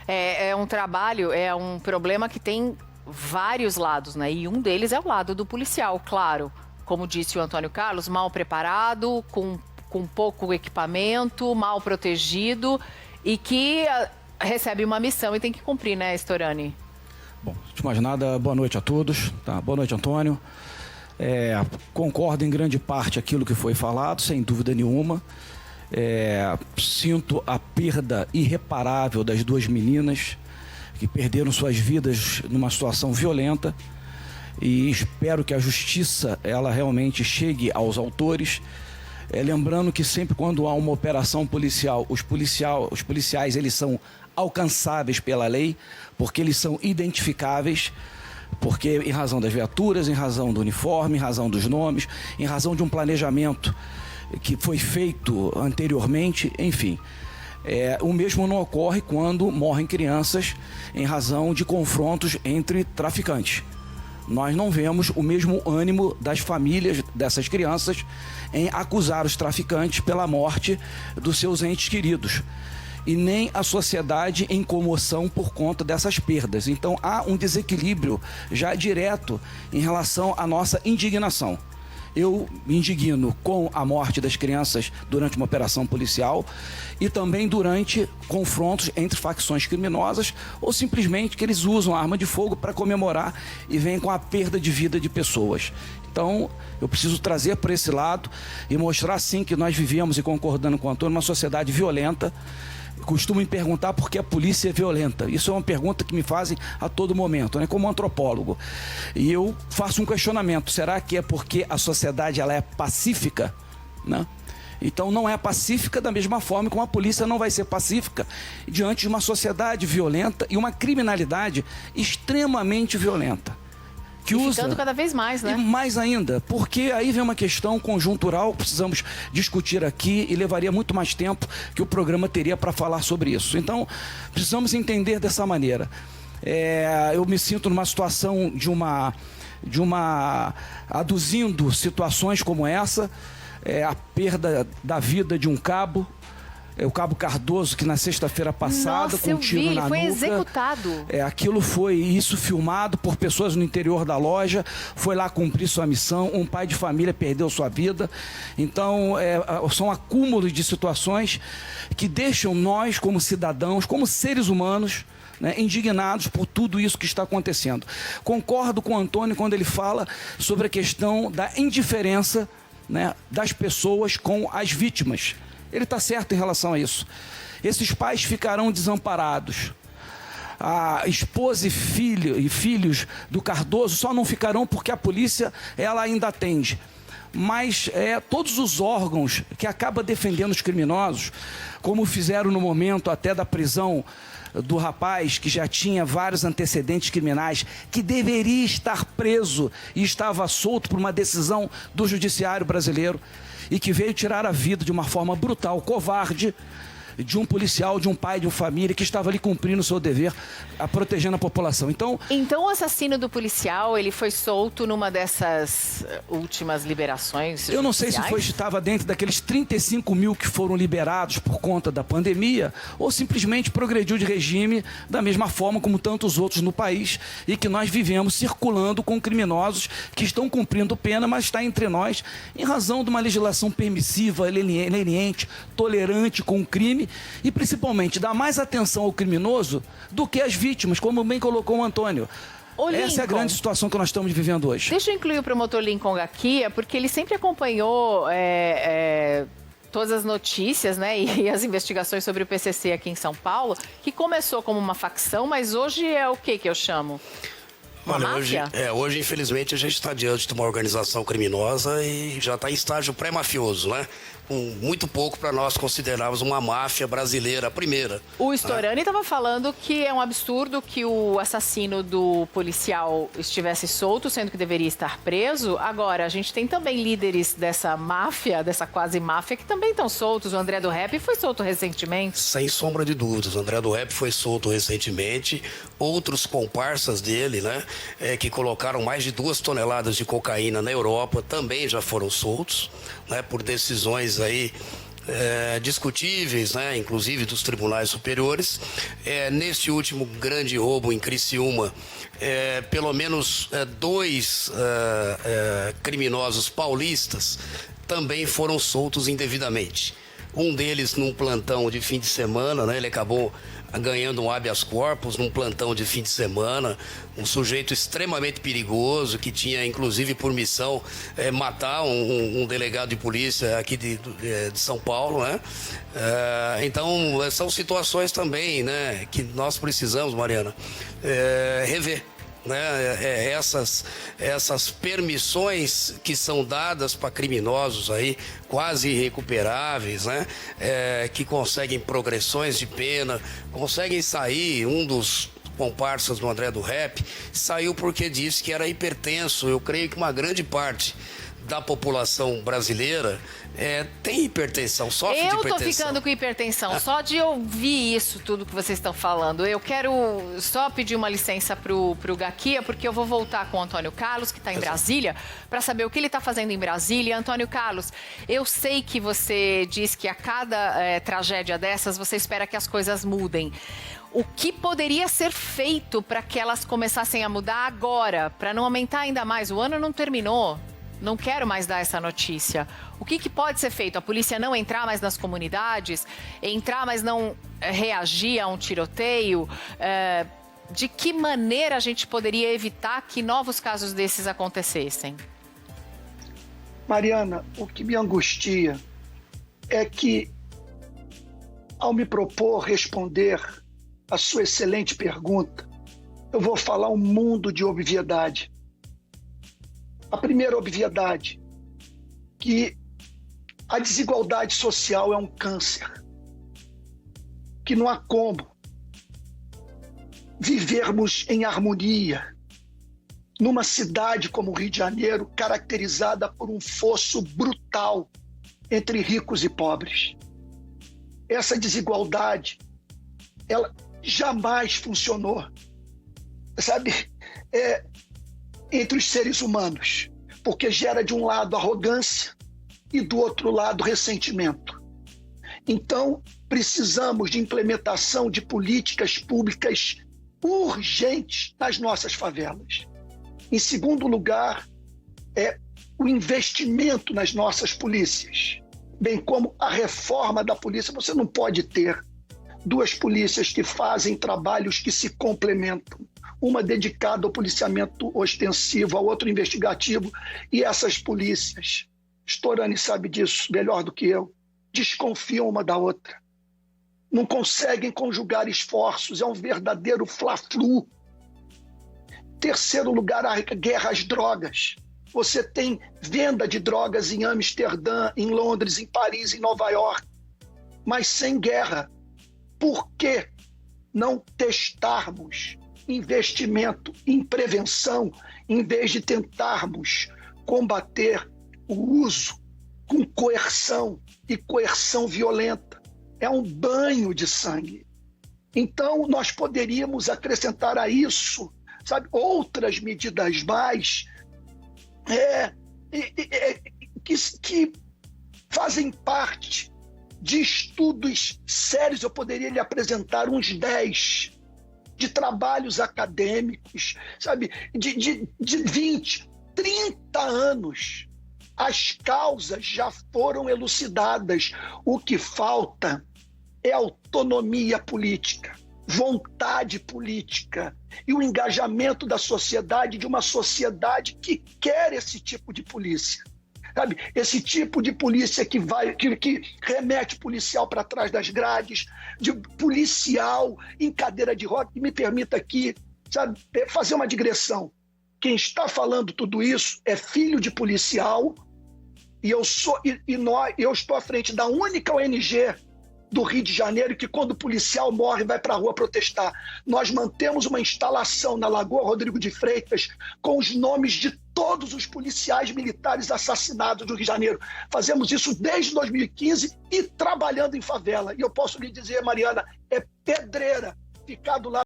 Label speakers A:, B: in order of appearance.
A: É um trabalho, é um problema que tem vários lados, né? E um deles é o lado do policial, claro. Como disse o Antônio Carlos, mal preparado, com pouco equipamento, mal protegido e que recebe uma missão e tem que cumprir, né, Storani?
B: Bom, antes de mais nada, boa noite a todos. Tá? Boa noite, Antônio. Concordo em grande parte aquilo que foi falado, sem dúvida nenhuma. Sinto a perda irreparável das duas meninas que perderam suas vidas numa situação violenta e espero que a justiça ela realmente chegue aos autores. Lembrando que sempre quando há uma operação policial, os policiais eles são alcançáveis pela lei, porque eles são identificáveis, porque em razão das viaturas, em razão do uniforme, em razão dos nomes, em razão de um planejamento que foi feito anteriormente, enfim. O mesmo não ocorre quando morrem crianças em razão de confrontos entre traficantes. Nós não vemos o mesmo ânimo das famílias dessas crianças em acusar os traficantes pela morte dos seus entes queridos. E nem a sociedade em comoção por conta dessas perdas. Então há um desequilíbrio já direto em relação à nossa indignação. Eu me indigno com a morte das crianças durante uma operação policial e também durante confrontos entre facções criminosas ou simplesmente que eles usam arma de fogo para comemorar e vêm com a perda de vida de pessoas. Então, eu preciso trazer para esse lado e mostrar sim que nós vivemos, e concordando com o Antônio, uma sociedade violenta. Costumo me perguntar por que a polícia é violenta. Isso é uma pergunta que me fazem a todo momento, né? Como antropólogo. E eu faço um questionamento. Será que é porque a sociedade ela é pacífica? Né? Então não é pacífica da mesma forma como a polícia não vai ser pacífica diante de uma sociedade violenta e uma criminalidade extremamente violenta. Que usa,
A: ficando cada vez mais, né?
B: E mais ainda, porque aí vem uma questão conjuntural, precisamos discutir aqui e levaria muito mais tempo que o programa teria para falar sobre isso. Então, precisamos entender dessa maneira. Eu me sinto numa situação aduzindo situações como essa, a perda da vida de um cabo, o Cabo Cardoso, que na sexta-feira passada, com um tiro na nuca.
A: Foi executado.
B: Aquilo foi isso filmado por pessoas no interior da loja, foi lá cumprir sua missão, um pai de família perdeu sua vida. Então, são acúmulos de situações que deixam nós, como cidadãos, como seres humanos, né, indignados por tudo isso que está acontecendo. Concordo com o Antônio quando ele fala sobre a questão da indiferença, né, das pessoas com as vítimas. Ele está certo em relação a isso. Esses pais ficarão desamparados. A esposa e filhos do Cardoso só não ficarão porque a polícia ela ainda atende. Mas todos os órgãos que acabam defendendo os criminosos, como fizeram no momento até da prisão do rapaz que já tinha vários antecedentes criminais, que deveria estar preso e estava solto por uma decisão do judiciário brasileiro, e que veio tirar a vida de uma forma brutal, covarde, de um policial, de um pai, de uma família que estava ali cumprindo o seu dever, protegendo a população. Então
A: o assassino do policial, ele foi solto numa dessas últimas liberações?
B: Eu não sei se estava dentro daqueles 35 mil que foram liberados por conta da pandemia, ou simplesmente progrediu de regime da mesma forma como tantos outros no país, e que nós vivemos circulando com criminosos que estão cumprindo pena, mas está entre nós em razão de uma legislação permissiva, leniente, tolerante com o crime, e principalmente dá mais atenção ao criminoso do que às vítimas, como bem colocou o Antônio. Essa é a grande situação que nós estamos vivendo hoje.
A: Deixa eu incluir o promotor Lincoln Gakia, porque ele sempre acompanhou todas as notícias, né, e as investigações sobre o PCC aqui em São Paulo, que começou como uma facção, mas hoje é o que eu chamo?
C: Olha, hoje, infelizmente, a gente está diante de uma organização criminosa e já está em estágio pré-mafioso, né? Com muito pouco para nós considerarmos uma máfia brasileira, a primeira.
A: O Storani estava falando que é um absurdo que o assassino do policial estivesse solto, sendo que deveria estar preso. Agora, a gente tem também líderes dessa máfia, dessa quase máfia, que também estão soltos. O André do Rap foi solto recentemente.
C: Sem sombra de dúvidas. O André do Rap foi solto recentemente. Outros comparsas dele, né? Que colocaram mais de 2 toneladas de cocaína na Europa, também já foram soltos, né, por decisões aí discutíveis, né, inclusive dos tribunais superiores. Neste último grande roubo em Criciúma, pelo menos 2 criminosos paulistas também foram soltos indevidamente. Um deles num plantão de fim de semana, né, ele acabou ganhando um habeas corpus num plantão de fim de semana, um sujeito extremamente perigoso que tinha inclusive por missão matar um delegado de polícia aqui de São Paulo, né? Então são situações também, né, que nós precisamos, Mariana, rever. Né, essas permissões que são dadas para criminosos aí quase irrecuperáveis, né, que conseguem progressões de pena, conseguem sair. Um dos comparsas do André do Rap saiu porque disse que era hipertenso. Eu creio que uma grande parte da população brasileira tem hipertensão, sofre de hipertensão.
A: Eu tô ficando com hipertensão, só de ouvir isso tudo que vocês estão falando. Eu quero só pedir uma licença pro Gaquia, porque eu vou voltar com o Antônio Carlos, que está em Brasília, para saber o que ele está fazendo em Brasília. Antônio Carlos, eu sei que você diz que a cada tragédia dessas, você espera que as coisas mudem. O que poderia ser feito para que elas começassem a mudar agora, para não aumentar ainda mais? O ano não terminou. Não quero mais dar essa notícia. O que pode ser feito? A polícia não entrar mais nas comunidades? Entrar, mas não reagir a um tiroteio? De que maneira a gente poderia evitar que novos casos desses acontecessem?
D: Mariana, o que me angustia é que, ao me propor responder a sua excelente pergunta, eu vou falar um mundo de obviedade. A primeira obviedade, que a desigualdade social é um câncer, que não há como vivermos em harmonia numa cidade como o Rio de Janeiro, caracterizada por um fosso brutal entre ricos e pobres. Essa desigualdade, ela jamais funcionou, sabe, entre os seres humanos, porque gera de um lado arrogância e do outro lado ressentimento. Então, precisamos de implementação de políticas públicas urgentes nas nossas favelas. Em segundo lugar, o investimento nas nossas polícias, bem como a reforma da polícia. Você não pode ter 2 polícias que fazem trabalhos que se complementam. Uma dedicada ao policiamento ostensivo, a outra investigativo, e essas polícias, Storani sabe disso melhor do que eu, desconfiam uma da outra. Não conseguem conjugar esforços, é um verdadeiro fla-flu. Terceiro lugar, a guerra às drogas. Você tem venda de drogas em Amsterdã, em Londres, em Paris, em Nova York, mas sem guerra. Por que não testarmos investimento em prevenção, em vez de tentarmos combater o uso com coerção e coerção violenta? É um banho de sangue. Então, nós poderíamos acrescentar a isso, sabe, outras medidas mais que fazem parte de estudos sérios. Eu poderia lhe apresentar uns 10 de trabalhos acadêmicos, sabe, de 20, 30 anos. As causas já foram elucidadas. O que falta é autonomia política, vontade política e o engajamento da sociedade, de uma sociedade que quer esse tipo de polícia. Sabe, esse tipo de polícia que remete policial para trás das grades, de policial em cadeira de roda. E me permita aqui, sabe, fazer uma digressão. Quem está falando tudo isso é filho de policial, e eu estou à frente da única ONG do Rio de Janeiro que, quando o policial morre, vai para a rua protestar. Nós mantemos uma instalação na Lagoa Rodrigo de Freitas com os nomes de todos os policiais militares assassinados do Rio de Janeiro. Fazemos isso desde 2015 e trabalhando em favela. E eu posso lhe dizer, Mariana, é pedreira ficar do lado